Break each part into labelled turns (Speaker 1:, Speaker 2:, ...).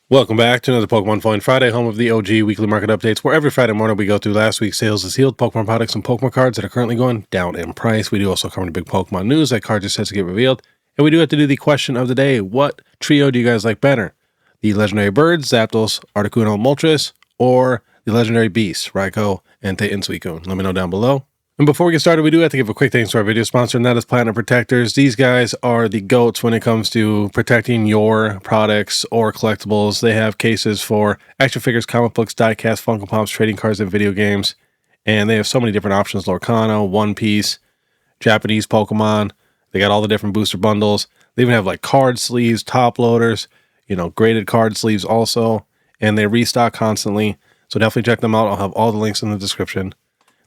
Speaker 1: Welcome back to another Pokemon Falling Friday, home of the OG weekly market updates, where every Friday morning we go through last week's sales of sealed Pokemon products and Pokemon cards that are currently going down in price. We do also cover the big Pokemon news, like cards just set to get revealed. And we do have to do the question of the day. What trio do you guys like better? The legendary birds, Zapdos, Articuno, Moltres, or the legendary beasts, Raikou, Entei, and Suicune? Let me know down below. And before we get started, we do have to give a quick thanks to our video sponsor, and that is Platinum Protectors. These guys are the GOATs when it comes to protecting your products or collectibles. They have cases for action figures, comic books, diecast, Funko Pops, trading cards, and video games. And they have so many different options: Lorcana, One Piece, Japanese Pokemon. They got all the different booster bundles. They even have like card sleeves, top loaders, graded card sleeves also. And they restock constantly. So definitely check them out. I'll have all the links in the description.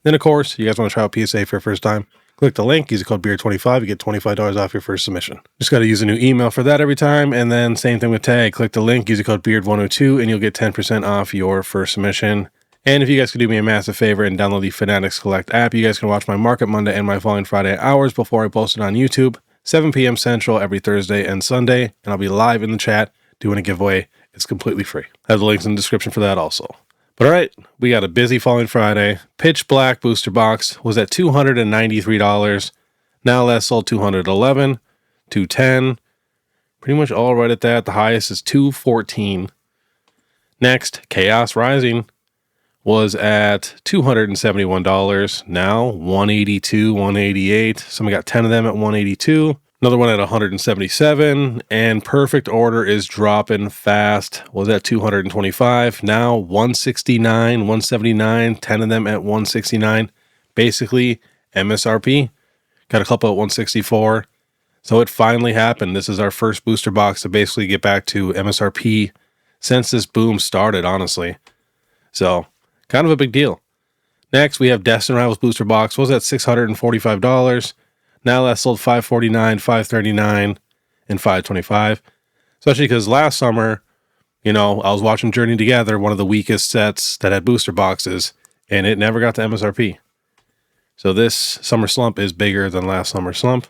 Speaker 1: Then, of course, you guys want to try out PSA for your first time, click the link, use the code BEER25, you get $25 off your first submission. Just got to use a new email for that every time, and then same thing with tag. Click the link, use the code BEERD102, and you'll get 10% off your first submission. And if you guys could do me a massive favor and download the FANATICS Collect app, you guys can watch my Market Monday and my Falling Friday hours before I post it on YouTube, 7 p.m. Central every Thursday and Sunday, and I'll be live in the chat doing a giveaway. It's completely free. I have the links in the description for that also. But all right, we got a busy Falling Friday. Pitch Black booster box was at $293. Now last sold $211, $210. Pretty much all right at that. The highest is $214. Next, Chaos Rising was at $271. Now $182, $188. Somebody got 10 of them at $182. Another one at $177, and Perfect Order is dropping fast. Was at $225, now $169, $179, 10 of them at $169. Basically, MSRP. Got a couple at $164. So it finally happened. This is our first booster box to basically get back to MSRP since this boom started, honestly. So, kind of a big deal. Next, we have Destined Rivals booster box. Was at $645. Now that sold $549, $539, and $525. Especially because last summer, I was watching Journey Together, one of the weakest sets that had booster boxes, and it never got to MSRP. So this summer slump is bigger than last summer slump.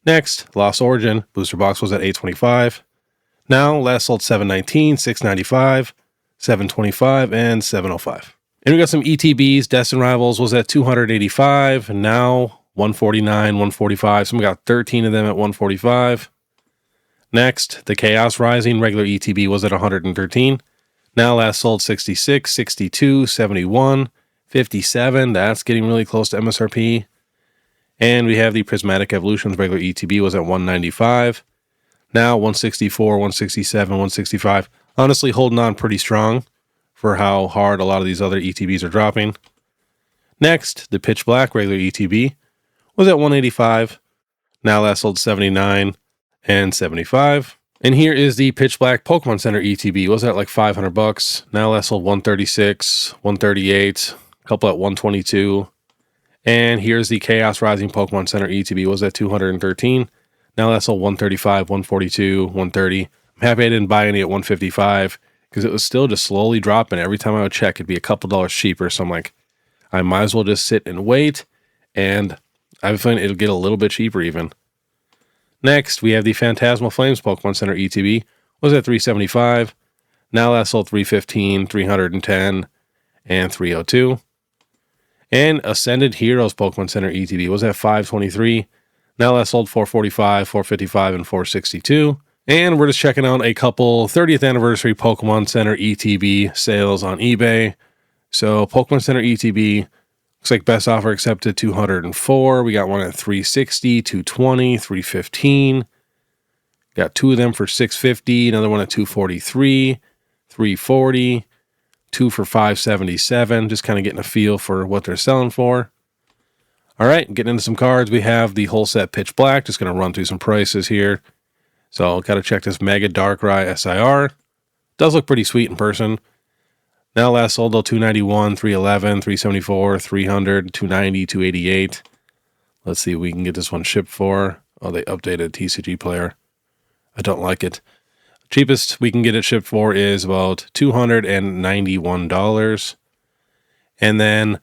Speaker 1: Next, Lost Origin booster box was at $825. Now last sold $719, $695, $725, and $705. And we got some ETBs. Destined Rivals was at $285, and now $149, $145. Someone got 13 of them at $145. Next, the Chaos Rising regular ETB was at $113. Now last sold $66, $62, $71, $57. That's getting really close to MSRP. And we have the Prismatic Evolutions regular ETB was at $195. Now $164, $167, $165. Honestly, holding on pretty strong for how hard a lot of these other ETBs are dropping. Next, the Pitch Black regular ETB was at $185. Now last sold $79 and $75. And here is the Pitch Black Pokemon Center ETB. Was at like $500. Now last sold $136, $138, a couple at $122. And here's the Chaos Rising Pokemon Center ETB. Was at $213. Now last sold $135, $142, $130. I'm happy I didn't buy any at $155 because it was still just slowly dropping. Every time I would check, it'd be a couple dollars cheaper. So I'm like, I might as well just sit and wait, and I have a feeling it'll get a little bit cheaper even. Next, we have the Phantasmal Flames Pokemon Center ETB. Was at $375. Now last sold $315, $310, and $302. And Ascended Heroes Pokemon Center ETB was at $523. Now last sold $445, $455, and $462. And we're just checking out a couple 30th anniversary Pokemon Center ETB sales on eBay. So Pokemon Center ETB looks like best offer accepted $204. We got one at $360, $220, $315. Got two of them for $650. Another one at $243, $340, two for $577. Just kind of getting a feel for what they're selling for. All right, getting into some cards. We have the whole set Pitch Black. Just going to run through some prices here. So got to check this Mega Darkrai SIR. Does look pretty sweet in person. Now last sold though $291, $311, $374, $300, $290, $288. Let's see if we can get this one shipped for. Oh, they updated TCG player. I don't like it. Cheapest we can get it shipped for is about $291. And then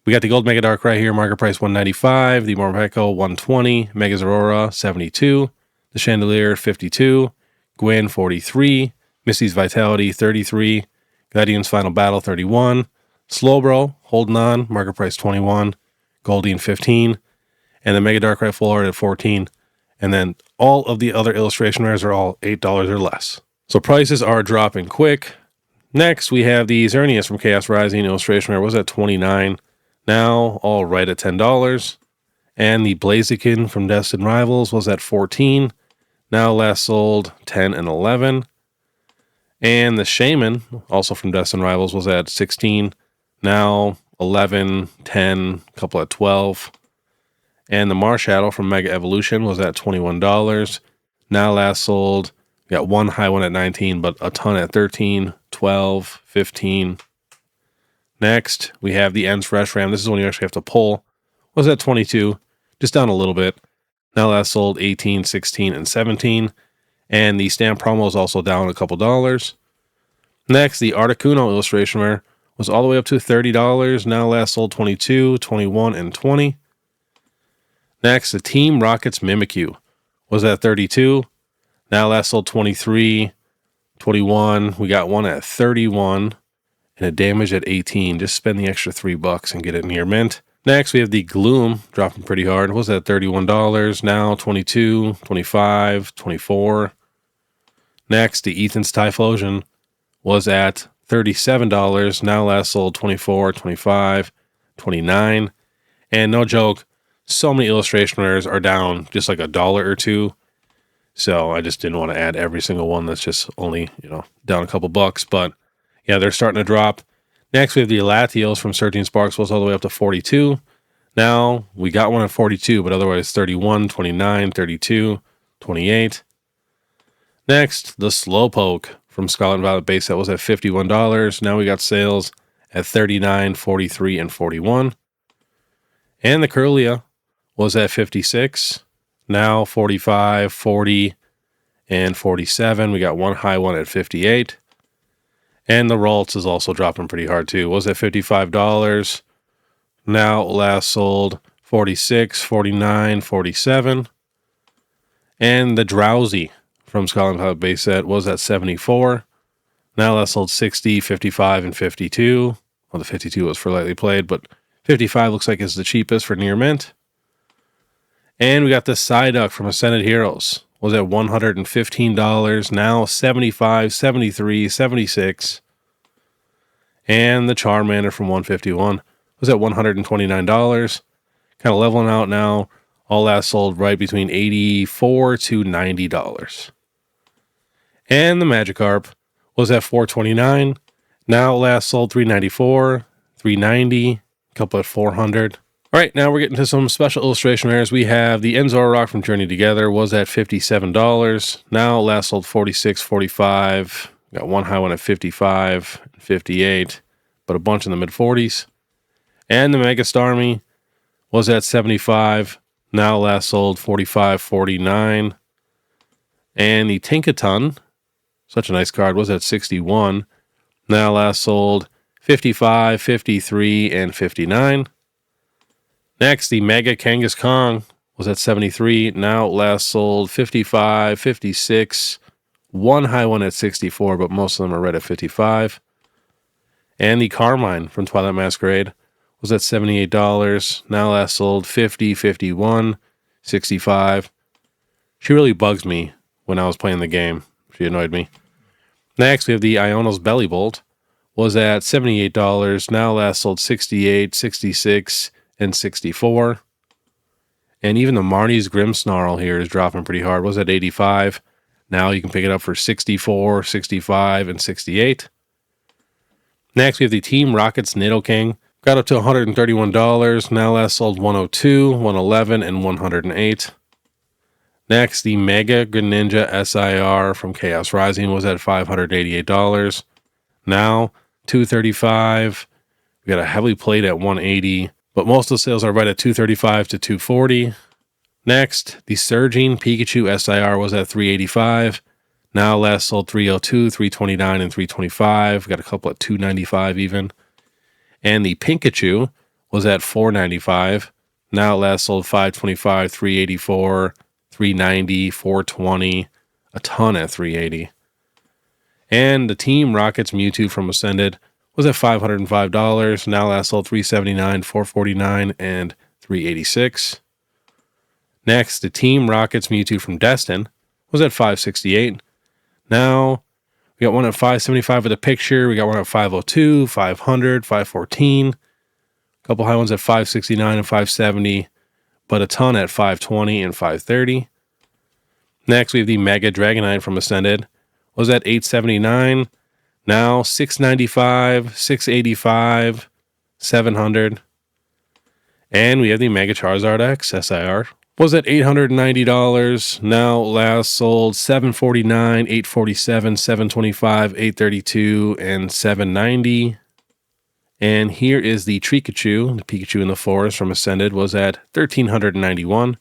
Speaker 1: we got the Gold Mega Dark right here, market price $195, the Morpeko $120, Mega Aurora $72, the Chandelier $52, Gwyn $43, Misty's Vitality, 33. Gladian's Final Battle, 31. Slowbro, holding on, market price 21. Goldeen, 15. And the Mega Darkrai Full Art at 14. And then all of the other illustration rares are all $8 or less. So prices are dropping quick. Next, we have the Xerneas from Chaos Rising illustration rare was at 29. Now, all right at $10. And the Blaziken from Destined Rivals was at 14. Now last sold 10 and 11. And the Shaman, also from Destined Rivals, was at 16. Now 11, 10, a couple at 12. And the Marshadow from Mega Evolution was at $21. Now last sold, got one high one at 19, but a ton at 13, 12, 15. Next, we have the Ends Reshiram. This is when you actually have to pull. Was at 22, just down a little bit. Now last sold 18, 16, and 17. And the stamp promo is also down a couple dollars. Next, the Articuno illustration rare was all the way up to $30. Now last sold 22, 21, and 20. Next, the Team Rocket's Mimikyu was at 32. Now last sold 23, 21. We got one at 31 and a damage at 18. Just spend the extra $3 and get it near mint. Next, we have the Gloom dropping pretty hard. Was at $31. Now 22, 25, 24. Next, the Ethan's Typhlosion was at $37. Now last sold 24, 25, 29. And no joke, so many illustration rares are down just like $1 or $2. So I just didn't want to add every single one that's just only, down a couple bucks. But yeah, they're starting to drop. Next, we have the Latios from Surging Sparks was all the way up to 42. Now we got one at 42, but otherwise 31, 29, 32, 28. Next, the Slowpoke from Scarlet and Violet base set was at $51. Now we got sales at 39, 43, and 41. And the Kirlia was at 56. Now 45, 40, and 47. We got one high one at 58. And the Ralts is also dropping pretty hard too. Was at $55. Now last sold 46, 49, 47. And the Drowsy from Scarlet and Violet base set was at 74. Now last sold 60, 55, and 52. Well, the 52 was for lightly played, but 55 looks like is the cheapest for near mint. And we got the Psyduck from Ascended Heroes. Was at $115. Now 75, 73, 76. And the Charmander from 151 was at $129. Kind of leveling out now. All last sold right between $84 to $90. And the Magikarp was at $429. Now last sold $394, $390, a couple at $400. All right, now we're getting to some special illustration rares. We have the Enzorock from Journey Together was at $57. Now last sold $46, $45. Got one high one at $55, $58, but a bunch in the mid-40s. And the Mega Starmie was at $75. Now last sold $45, $49. And the Tinkaton, such a nice card, was at $61. Now last sold $55, $53, and $59. Next, the Mega Kangaskhan was at $73. Now last sold $55, $56. One high one at $64, but most of them are right at $55. And the Carmine from Twilight Masquerade was at $78. Now last sold $50, $51, $65. She really bugs me when I was playing the game. She annoyed me. Next, we have the Iono's Bellybolt. Was at $78. Now last sold $68, $66, and $64. And even the Marnie's Grimmsnarl here is dropping pretty hard. Was at $85. Now you can pick it up for $64, $65, and $68. Next, we have the Team Rocket's Nidoking. Got up to $131. Now last sold $102, $111, and $108. Next, the Mega Greninja SIR from Chaos Rising was at $588. Now $235. We got a heavily played at $180. But most of the sales are right at $235 to $240. Next, the Surging Pikachu SIR was at $385. Now last sold $302, $329, and $325. Got a couple at $295 even. And the Pikachu was at $495. Now last sold $525, $384, $390, $420, a ton at $380. And the Team Rockets Mewtwo from Ascended was at $505. Now last sold $379, $449, and $386. Next, the Team Rockets Mewtwo from Destin was at $568. Now we got one at $575 with a picture. We got one at $502, $500, $514. A couple high ones at $569 and $570, but a ton at $520 and $530. Next, we have the Mega Dragonite from Ascended. Was at $879. Now $695, $685, $700. And we have the Mega Charizard X SIR. Was at $890. Now last sold $749, $847, $725, $832, and $790. And here is the Trikachu, the Pikachu in the Forest from Ascended, was at $1,391.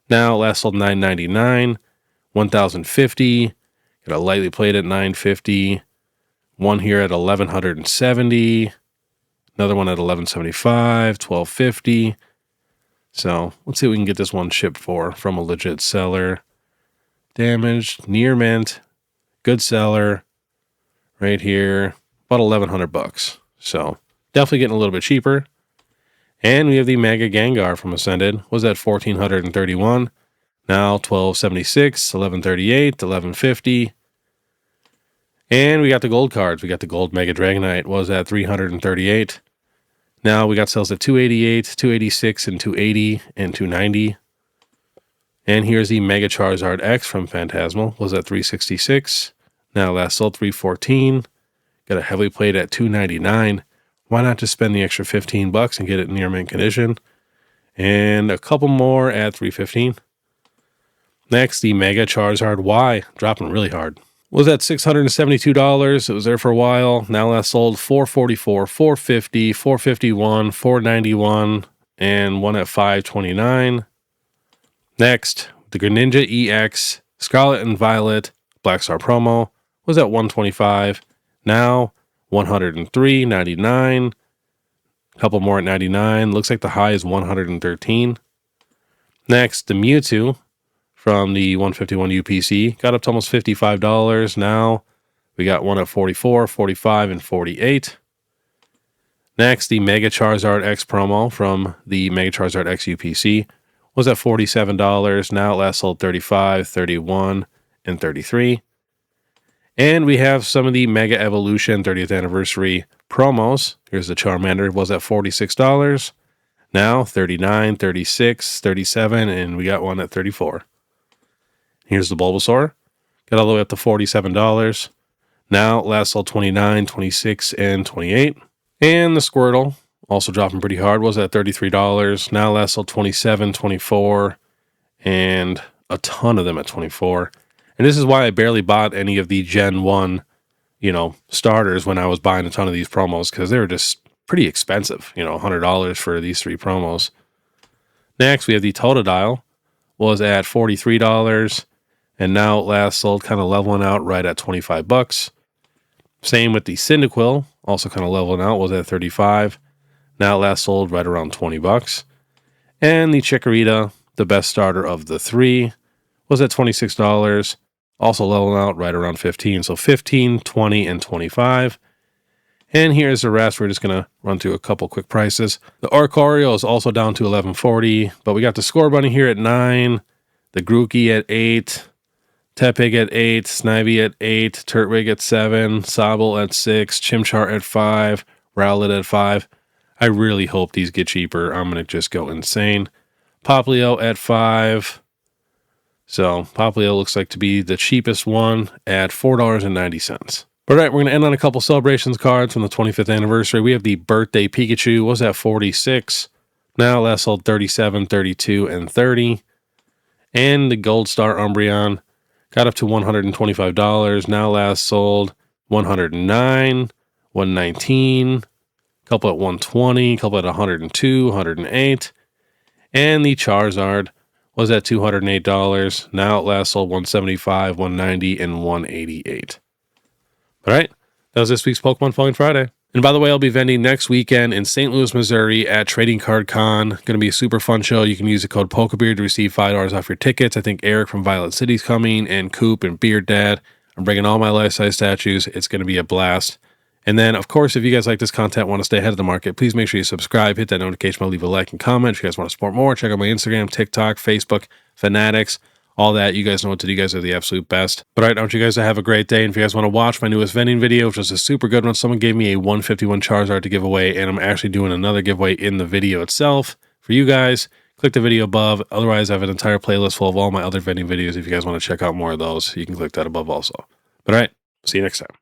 Speaker 1: Now last sold $999, $1,050. Got a lightly played at $950. One here at $1,170. Another one at $1,175, $1,250. So let's see what we can get this one shipped for from a legit seller. Damaged, near mint, good seller, right here, about $1,100. So definitely getting a little bit cheaper. And we have the Mega Gengar from Ascended, was at $1,431. Now $1,276, $1,138, $1,150. And we got the gold cards. We got the gold Mega Dragonite, was at $338. Now we got sales at $288, $286, and $280, and $290. And here's the Mega Charizard X from Phantasmal, was at $366. Now last sold $314. Got a heavily played at $299. Why not just spend the extra $15 and get it in near mint condition? And a couple more at $315. Next, the Mega Charizard Y, dropping really hard. Was at $672. It was there for a while. Now last sold $444, $450, $451, $491, and one at $529. Next, the Greninja EX Scarlet and Violet Black Star promo was at $125. Now $103.99. A couple more at $99. Looks like the high is $113. Next, the Mewtwo from the 151 UPC got up to almost $55. Now we got one at $44, $45, and $48. Next, the Mega Charizard X promo from the Mega Charizard X UPC was at $47. Now it last sold $35, $31, and $33. And we have some of the Mega Evolution 30th anniversary promos. Here's the Charmander, was at $46. Now $39, $36, $37, and we got one at $34. Here's the Bulbasaur. Got all the way up to $47. Now last sold $29, $26, and $28. And the Squirtle, also dropping pretty hard, was at $33. Now last sold $27, $24, and a ton of them at $24. And this is why I barely bought any of the Gen 1, starters when I was buying a ton of these promos, because they were just pretty expensive, $100 for these three promos. Next, we have the Totodile, was at $43. And now last sold kind of leveling out right at $25. Same with the Cyndaquil, also kind of leveling out, was at $35. Now last sold right around $20. And the Chikorita, the best starter of the three, was at $26. Also leveling out right around $15. So $15, $20, and $25. And here's the rest. We're just going to run through a couple quick prices. The Arcario is also down to $11.40. But we got the Score Bunny here at $9. The Grookey at $8. Tepig at $8, Snivy at $8, Turtwig at $7, Sobble at $6, Chimchar at $5, Rowlet at $5. I really hope these get cheaper. I'm going to just go insane. Popplio at $5. So Popplio looks like to be the cheapest one at $4.90. All right, we're going to end on a couple celebrations cards from the 25th anniversary. We have the Birthday Pikachu, was at $46. Now last sold $37, $32, and $30. And the Gold Star Umbreon got up to $125. Now last sold $109, $119, a couple at $120, a couple at $102, $108. And the Charizard was at $208. Now it last sold $175, $190, and $188. All right, that was this week's Pokemon Falling Friday. And by the way, I'll be vending next weekend in St. Louis, Missouri at Trading Card Con. Going to be a super fun show. You can use the code POKEBEARD to receive $5 off your tickets. I think Eric from Violet City's coming, and Coop and Beard Dad. I'm bringing all my life-size statues. It's going to be a blast. And then, of course, if you guys like this content, want to stay ahead of the market, please make sure you subscribe, hit that notification bell, leave a like and comment. If you guys want to support more, check out my Instagram, TikTok, Facebook, Fanatics, all that. You guys know what to do. You guys are the absolute best. But all right, I want you guys to have a great day. And if you guys want to watch my newest vending video, which was a super good one, someone gave me a 151 Charizard to give away, and I'm actually doing another giveaway in the video itself for you guys. Click the video above. Otherwise, I have an entire playlist full of all my other vending videos. If you guys want to check out more of those, you can click that above also. But all right, see you next time.